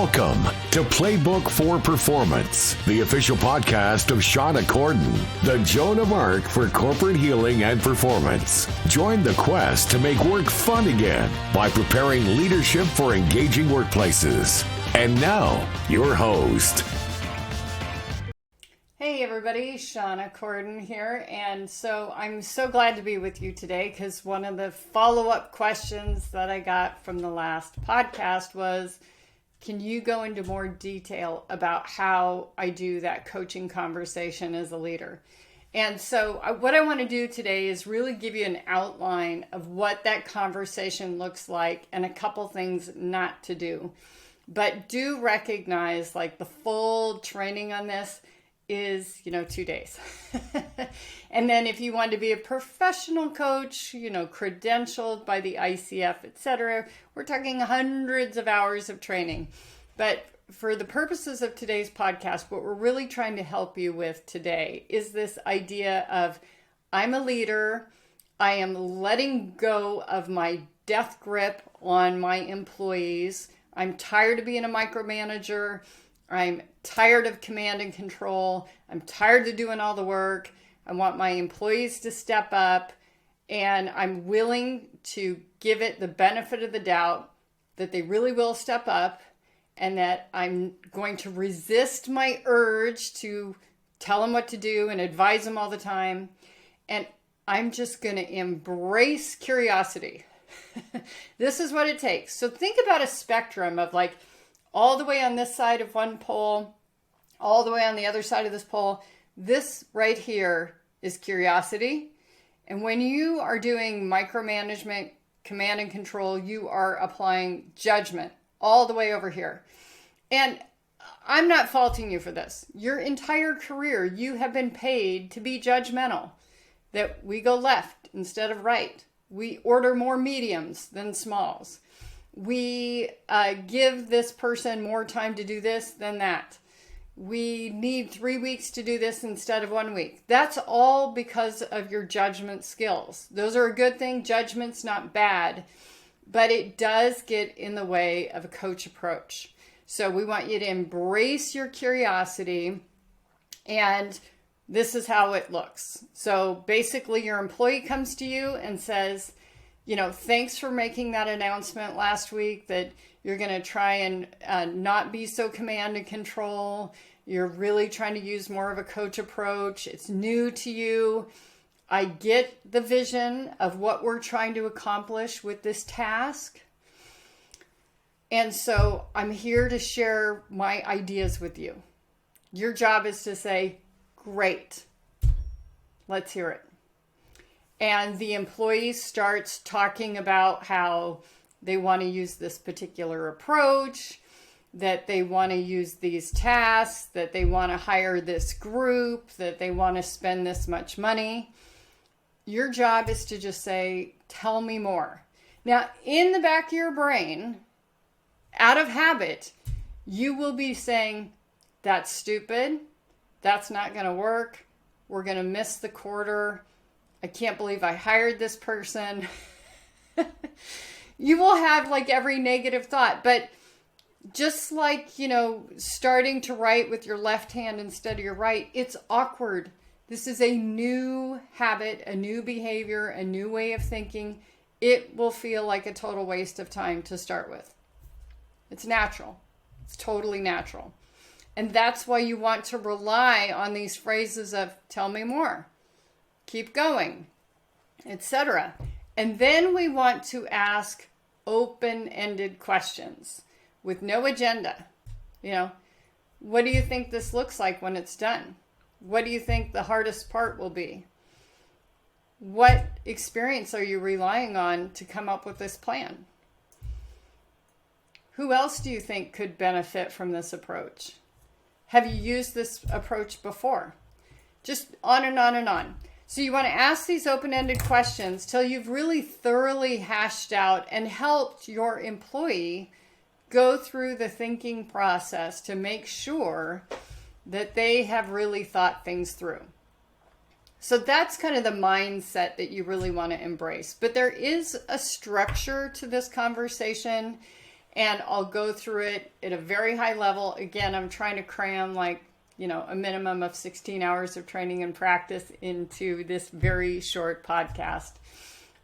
Welcome to Playbook for Performance, the official podcast of Shauna Corden, the Joan of Arc for corporate healing and performance. Join the quest to make work fun again by preparing leadership for engaging workplaces. And now, your host. Hey everybody, Shauna Corden here, and so I'm so glad to be with you today because one of the follow-up questions that I got from the last podcast was, can you go into more detail about how I do that coaching conversation as a leader? And so what I want to do today is really give you an outline of what that conversation looks like and a couple things not to do. But do recognize like the full training on this is, 2 days. And then if you want to be a professional coach, credentialed by the ICF, etc., we're talking hundreds of hours of training. But for the purposes of today's podcast, what we're really trying to help you with today is this idea of I'm a leader. I am letting go of my death grip on my employees. I'm tired of being a micromanager. I'm tired of command and control. I'm tired of doing all the work. I want my employees to step up, and I'm willing to give it the benefit of the doubt that they really will step up, and that I'm going to resist my urge to tell them what to do and advise them all the time. And I'm just going to embrace curiosity. This is what it takes. So think about a spectrum of like, all the way on this side of one pole, all the way on the other side of this pole. This right here is curiosity. And when you are doing micromanagement, command and control, you are applying judgment all the way over here. And I'm not faulting you for this. Your entire career, you have been paid to be judgmental, that we go left instead of right. We order more mediums than smalls. We give this person more time to do this than that. We need 3 weeks to do this instead of 1 week. That's all because of your judgment skills. Those are a good thing. Judgment's not bad, but it does get in the way of a coach approach. So we want you to embrace your curiosity, and this is how it looks. So basically your employee comes to you and says, thanks for making that announcement last week that you're going to try and not be so command and control. You're really trying to use more of a coach approach. It's new to you. I get the vision of what we're trying to accomplish with this task. And so I'm here to share my ideas with you. Your job is to say, great, let's hear it. And the employee starts talking about how they want to use this particular approach, that they want to use these tasks, that they want to hire this group, that they want to spend this much money. Your job is to just say, tell me more. Now, in the back of your brain, out of habit, you will be saying, that's stupid. That's not going to work. We're going to miss the quarter. I can't believe I hired this person. You will have like every negative thought, but just like, starting to write with your left hand instead of your right, it's awkward. This is a new habit, a new behavior, a new way of thinking. It will feel like a total waste of time to start with. It's natural. It's totally natural. And that's why you want to rely on these phrases of tell me more, keep going, etc. And then we want to ask open-ended questions with no agenda. What do you think this looks like when it's done? What do you think the hardest part will be? What experience are you relying on to come up with this plan? Who else do you think could benefit from this approach? Have you used this approach before? Just on and on and on. So you want to ask these open-ended questions till you've really thoroughly hashed out and helped your employee go through the thinking process to make sure that they have really thought things through. So that's kind of the mindset that you really want to embrace. But there is a structure to this conversation, and I'll go through it at a very high level. Again, I'm trying to cram like, a minimum of 16 hours of training and practice into this very short podcast.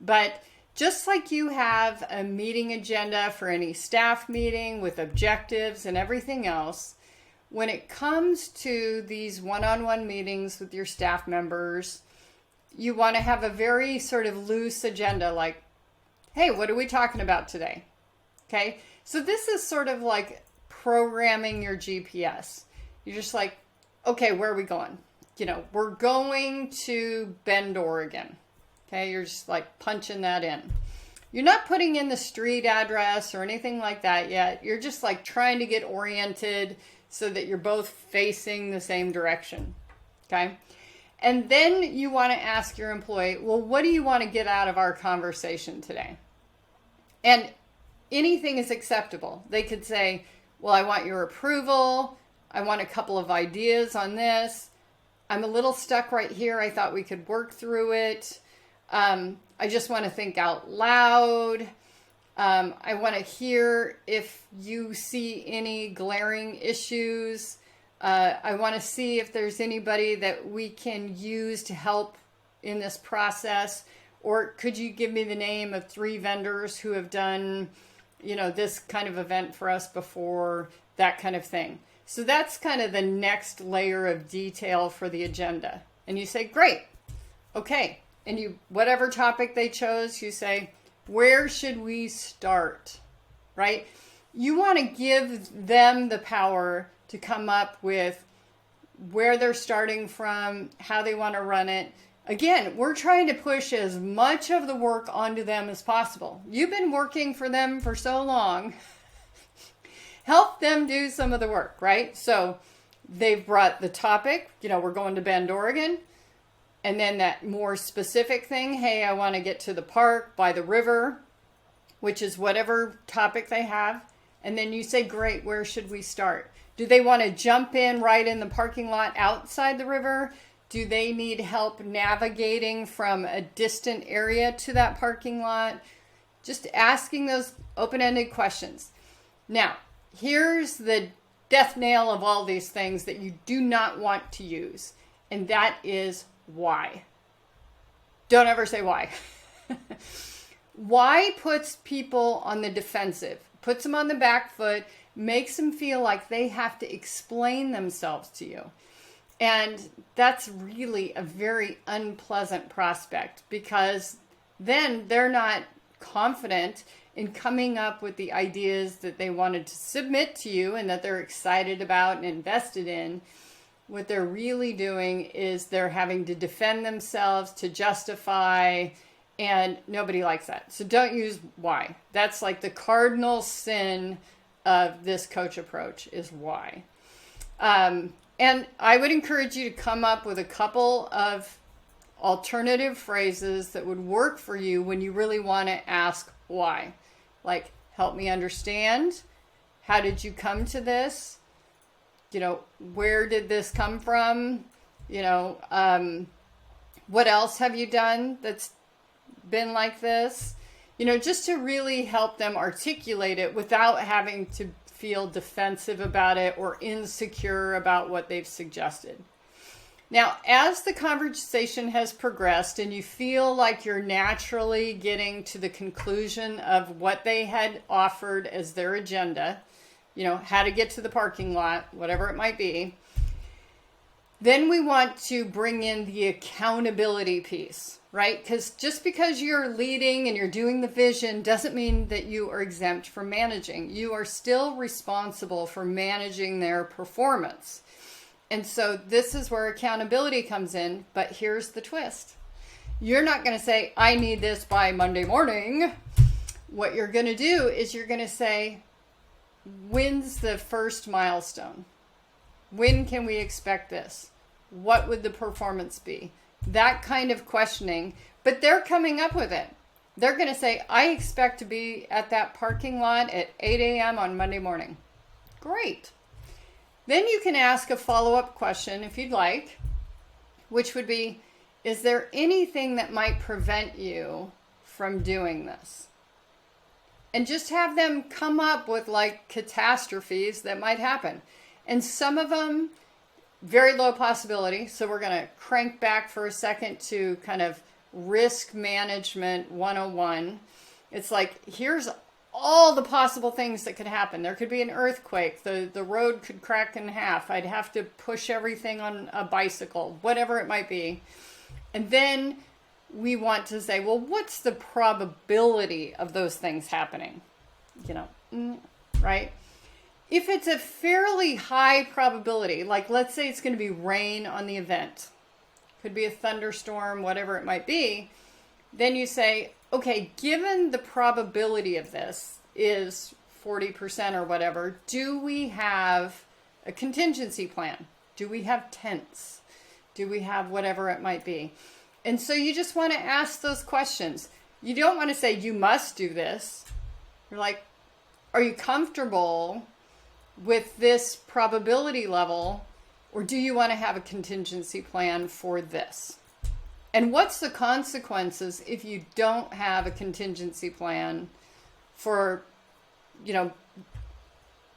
But just like you have a meeting agenda for any staff meeting with objectives and everything else, when it comes to these one-on-one meetings with your staff members, you want to have a very sort of loose agenda, like, hey, what are we talking about today? Okay, so this is sort of like programming your GPS. You're just like, okay, where are we going? We're going to Bend, Oregon. Okay, you're just like punching that in. You're not putting in the street address or anything like that yet. You're just like trying to get oriented so that you're both facing the same direction. Okay, and then you want to ask your employee, well, what do you want to get out of our conversation today? And anything is acceptable. They could say, well, I want your approval. I want a couple of ideas on this. I'm a little stuck right here. I thought we could work through it. I just want to think out loud. I want to hear if you see any glaring issues. I want to see if there's anybody that we can use to help in this process. Or could you give me the name of 3 vendors who have done, this kind of event for us before, that kind of thing. So that's kind of the next layer of detail for the agenda. And you say, great, okay. And you, whatever topic they chose, you say, where should we start, right? You want to give them the power to come up with where they're starting from, how they want to run it. Again, we're trying to push as much of the work onto them as possible. You've been working for them for so long. Help them do some of the work, right? So they've brought the topic, we're going to Bend, Oregon. And then that more specific thing, hey, I want to get to the park by the river, which is whatever topic they have. And then you say, great, where should we start? Do they want to jump in right in the parking lot outside the river? Do they need help navigating from a distant area to that parking lot? Just asking those open-ended questions. Now, here's the death nail of all these things that you do not want to use, and that is why. Don't ever say why. Why puts people on the defensive, puts them on the back foot, makes them feel like they have to explain themselves to you. And that's really a very unpleasant prospect, because then they're not confident in coming up with the ideas that they wanted to submit to you and that they're excited about and invested in. What they're really doing is they're having to defend themselves, to justify, and nobody likes that. So don't use why. That's like the cardinal sin of this coach approach, is why. And I would encourage you to come up with a couple of alternative phrases that would work for you when you really want to ask why. Like, help me understand. How did you come to this? Where did this come from? What else have you done that's been like this? Just to really help them articulate it without having to feel defensive about it or insecure about what they've suggested. Now, as the conversation has progressed and you feel like you're naturally getting to the conclusion of what they had offered as their agenda, how to get to the parking lot, whatever it might be, then we want to bring in the accountability piece, right? Because just because you're leading and you're doing the vision doesn't mean that you are exempt from managing. You are still responsible for managing their performance. And so this is where accountability comes in, but here's the twist. You're not going to say, I need this by Monday morning. What you're going to do is you're going to say, when's the first milestone? When can we expect this? What would the performance be? That kind of questioning, but they're coming up with it. They're going to say, I expect to be at that parking lot at 8 a.m. on Monday morning. Great. Then you can ask a follow-up question if you'd like, which would be, is there anything that might prevent you from doing this? and just have them come up with like catastrophes that might happen. And some of them, very low possibility. So we're going to crank back for a second to kind of risk management 101. It's like, here's all the possible things that could happen. There could be an earthquake. The road could crack in half. I'd have to push everything on a bicycle, whatever it might be. And then we want to say, well, what's the probability of those things happening? Right? If it's a fairly high probability, like let's say it's going to be rain on the event, could be a thunderstorm, whatever it might be, then you say, okay, given the probability of this is 40% or whatever, do we have a contingency plan? Do we have tents? Do we have whatever it might be? And so you just want to ask those questions. You don't want to say, you must do this. You're like, are you comfortable with this probability level, or do you want to have a contingency plan for this? And what's the consequences if you don't have a contingency plan for,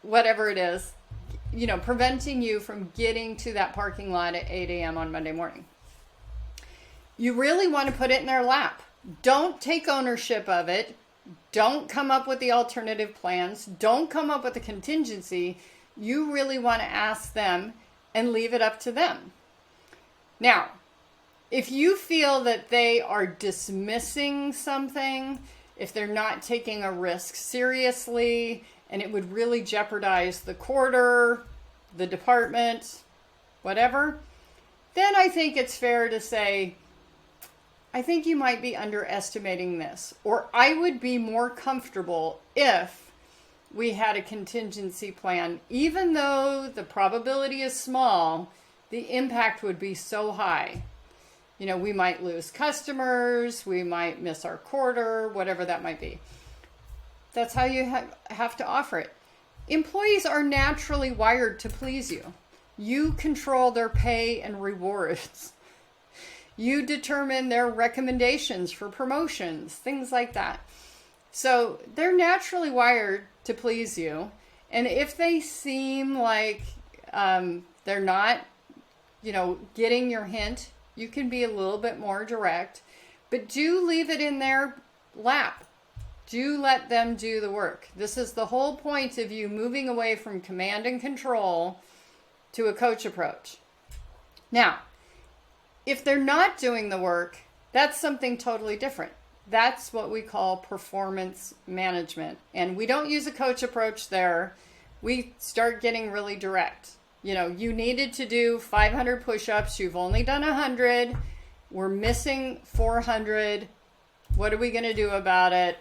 whatever it is, preventing you from getting to that parking lot at 8 a.m. on Monday morning? You really want to put it in their lap. Don't take ownership of it. Don't come up with the alternative plans. Don't come up with a contingency. You really want to ask them and leave it up to them. Now, if you feel that they are dismissing something, if they're not taking a risk seriously, and it would really jeopardize the quarter, the department, whatever, then I think it's fair to say, I think you might be underestimating this, or I would be more comfortable if we had a contingency plan. Even though the probability is small, the impact would be so high. We might lose customers, we might miss our quarter, whatever that might be. That's how you have to offer it. Employees are naturally wired to please you. You control their pay and rewards. You determine their recommendations for promotions, things like that. So they're naturally wired to please you. And if they seem like they're not, getting your hint, you can be a little bit more direct. But do leave it in their lap. Do let them do the work. This is the whole point of you moving away from command and control to a coach approach. Now, if they're not doing the work, that's something totally different. That's what we call performance management. And we don't use a coach approach there. We start getting really direct. You needed to do 500 push-ups. You've only done 100. We're missing 400. What are we going to do about it?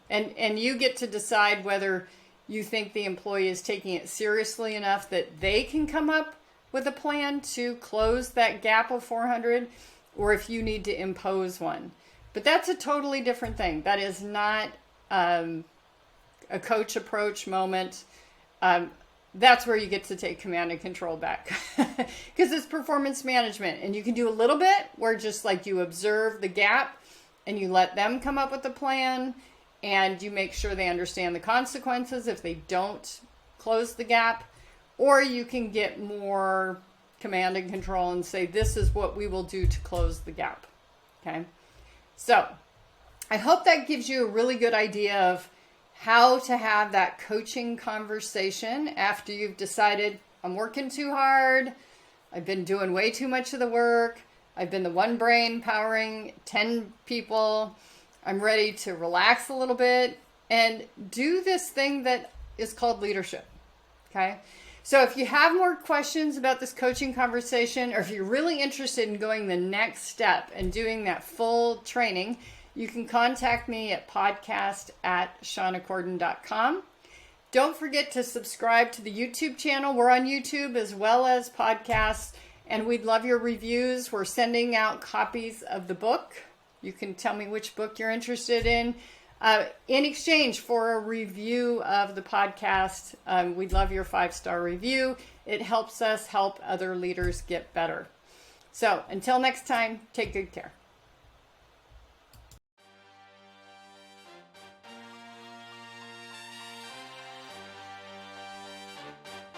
And you get to decide whether you think the employee is taking it seriously enough that they can come up with a plan to close that gap of 400, or if you need to impose one. But that's a totally different thing. That is not a coach approach moment. That's where you get to take command and control back, because it's performance management. And you can do a little bit where just like you observe the gap and you let them come up with a plan, and you make sure they understand the consequences if they don't close the gap. Or you can get more command and control and say, this is what we will do to close the gap. Okay. So I hope that gives you a really good idea of how to have that coaching conversation after you've decided, I'm working too hard. I've been doing way too much of the work. I've been the one brain powering 10 people. I'm ready to relax a little bit and do this thing that is called leadership. Okay. So if you have more questions about this coaching conversation, or if you're really interested in going the next step and doing that full training, you can contact me at podcast@shaunacorden.com. Don't forget to subscribe to the YouTube channel. We're on YouTube as well as podcasts, and we'd love your reviews. We're sending out copies of the book. You can tell me which book you're interested in exchange for a review of the podcast. We'd love your 5-star review. It helps us help other leaders get better. So until next time, take good care.